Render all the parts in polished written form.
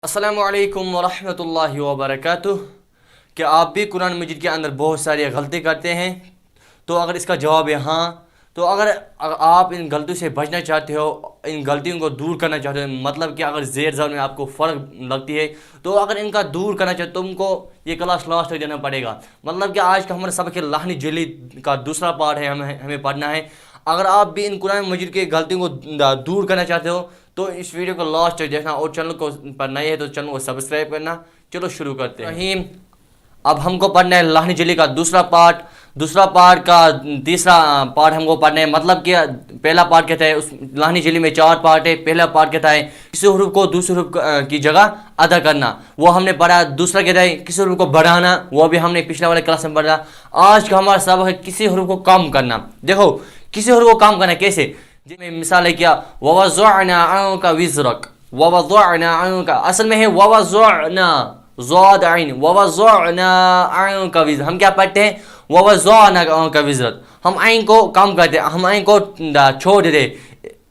السلام علیکم ورحمۃ اللہ وبرکاتہ۔ کہ آپ بھی قرآن مجید کے اندر بہت ساری غلطی کرتے ہیں؟ تو اگر اس کا جواب ہے ہاں، تو اگر آپ ان غلطیوں سے بچنا چاہتے ہو، ان غلطیوں کو دور کرنا چاہتے ہو، مطلب کہ اگر زیر زبر میں آپ کو فرق لگتی ہے تو اگر ان کا دور کرنا چاہتے تم کو یہ کلاس لاسٹ تک دینا پڑے گا۔ مطلب کہ آج کا ہمارا سبق لحنِ جلی کا دوسرا پارٹ ہے، ہمیں پڑھنا ہے۔ اگر آپ بھی ان قرآن مجید کی غلطیوں کو دور کرنا چاہتے ہو تو اس ویڈیو کو لاسٹ تک دیکھنا، اور چینل کو پر نئے ہے تو چینل کو سبسکرائب کرنا۔ چلو شروع کرتے ہیں۔ اب ہم کو پڑھنا ہے لحن جلی کا دوسرا پارٹ کا تیسرا پارٹ ہم کو پڑھنا ہے۔ مطلب کہ پہلا پارٹ کہتا ہے اس لحن جلی میں 4 پارٹ ہے۔ پہلا پارٹ کہتا ہے کسی حروف کو دوسرے حروف کی جگہ ادا کرنا، وہ ہم نے پڑھا۔ دوسرا کہتا ہے کسی حروف کو بڑھانا، وہ بھی ہم نے پچھلے والے کلاس میں پڑھا۔ آج کا ہمارا سبق ہے کسی حروف کو کم کرنا۔ دیکھو کسی حروف کو کم کرنا کیسے، جس میں مثال ہے کیا وَوَضَعْنَا عَنْكَ وِزْرَكَ، وَوَضَعْنَا عَنْكَ، اصل میں ہے وَوَضَعْنَا ضاد عین، وَوَضَعْنَا عَنْكَ وِزْرَكَ۔ ہم کیا پڑھتے ہیں وَوَضَعْنَا عَنْكَ وِزْرَكَ، ہم عین کو کم کرتے ہیں، ہم عین کو چھوڑ دیتے،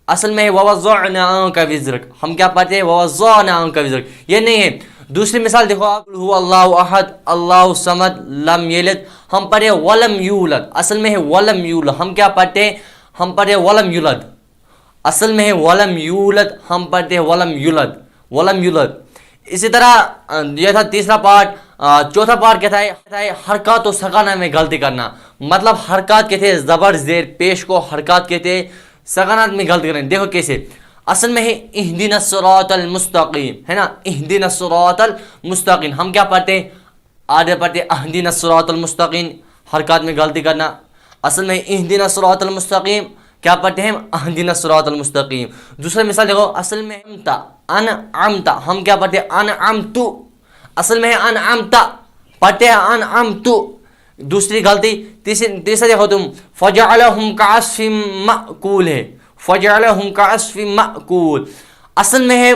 اصل میں ہے وَوَضَعْنَا عَنْكَ وِزْرَكَ۔ ہم کیا پڑھتے ہیں وَوَضَعْنَا عَنْكَ وِزْرَكَ، یہ نہیں ہے۔ دوسری مثال دیکھو آپ، هو اللہ احد اللہ صمد لم یلد، ہم پڑھے ولم یولد، اصل میں ہے ولم یولد، ہم کیا پڑھتے ہیں ہم پڑھے ولم یولد، اصل میں ہے ولم یولد، ہم پڑھتے ہیں ولم یولد۔ اسی طرح یہ تھا تیسرا پارٹ۔ چوتھا پارٹ کہتا ہے حرکات و سکانہ میں غلطی کرنا، مطلب حرکات کہتے ہیں زبر زیر پیش کو حرکات کہتے ہیں، سکانات میں غلطی کرنا۔ دیکھو کیسے، اصل میں ہے اہدنا الصراط المستقیم، ہے نا، اہدنا الصراط المستقیم، ہم کیا پڑھتے ہیں آدھے پڑھتے ہیں اہدنا الصراط المستقیم، حرکات میں غلطی کرنا، اصل میں اہدنا الصراط المستقیم، کیا پڑھتے ہیں اہدنا الصراط المستقیم۔ دوسرا مثال دیکھو، اصل میں انعمت، ہم کیا پڑھتے ہیں انعمت، اصل میں ہے انعمت، پڑھتے ہیں انعمت۔ دوسری غلطی تیسرا دیکھو تم، فجعلہم کعصف مأکول ہے، فجعلہم کعصف مأکول، اصل میں ہے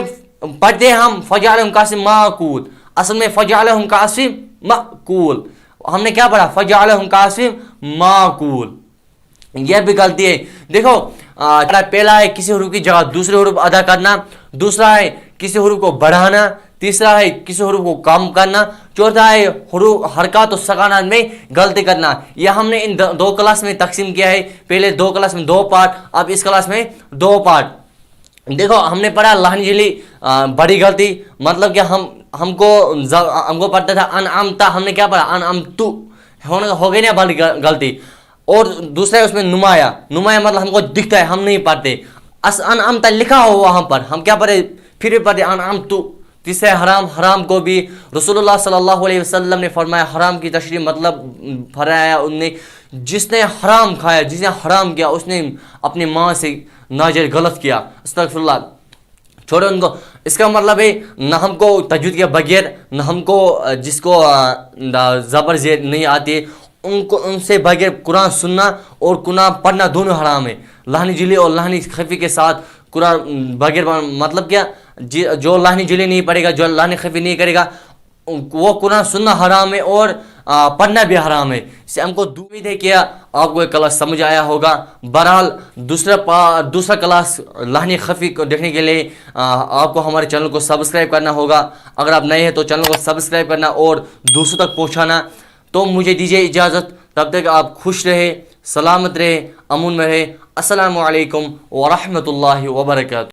پڑھتے ہیں ہم فجعلہم کعصف مأکول، اصل میں فجعلہم کعصف مأکول، ہم نے کیا پڑھا فجعلہم کعصف مأکول، یہ بھی غلطی ہے۔ دیکھو پہلا ہے کسی حروف کی جگہ دوسرے حروف ادا کرنا، دوسرا ہے کسی حروف کو بڑھانا، تیسرا ہے کسی حروف کو کم کرنا، چوتھا ہے حروف حرکات و سکانات میں غلطی کرنا۔ یہ ہم نے ان 2 کلاس میں تقسیم کیا ہے، پہلے 2 کلاس میں 2 پارٹ، اب اس کلاس میں 2 پارٹ۔ دیکھو ہم نے پڑھا لحن جلی بڑی غلطی، مطلب کہ ہم کو پڑھتا تھا انعمت، ہم نے کیا پڑھا انعمت، ہو گئی نا بڑی غلطی۔ اور دوسرا ہے اس میں نمایاں مطلب ہم کو دکھتا ہے، ہم نہیں پڑھتے، انعمت لکھا ہو وہاں پر، ہم کیا پڑھے پھر بھی پڑھتے انعمت۔ تیسرا حرام کو بھی رسول اللہ صلی اللہ علیہ وسلم نے فرمایا، حرام کی تشریح مطلب فرمایا ان نے، جس نے حرام کھایا، جس نے حرام کیا اس نے اپنی ماں سے ناجائز غلط کیا، استغفر اللہ، چھوڑو ان کو۔ اس کا مطلب ہے نہ ہم کو تجوید کے بغیر، نہ ہم کو جس کو زبر زیر نہیں آتی ان سے بغیر قرآن سننا اور قرآن پڑھنا دونوں حرام ہے۔ لحن جلی اور لحن خفی کے ساتھ قرآن بغیر، مطلب کیا جو لحن جلی نہیں پڑھے گا، جو لحن خفی نہیں کرے گا، وہ قرآن سننا حرام ہے اور پڑھنا بھی حرام ہے۔ اس سے ہم کو امید ہے کہ آپ کو یہ کلاس سمجھ آیا ہوگا۔ بہرحال دوسرا کلاس لحن خفی کو دیکھنے کے لیے آپ کو ہمارے چینل کو سبسکرائب کرنا ہوگا۔ اگر آپ نئے ہیں تو چینل کو سبسکرائب کرنا اور دوسروں تک پہنچانا۔ تو مجھے دیجیے اجازت، تب تک آپ خوش رہے، سلامت رہے، امن میں رہے۔ السلام علیکم ورحمۃ اللہ وبرکاتہ۔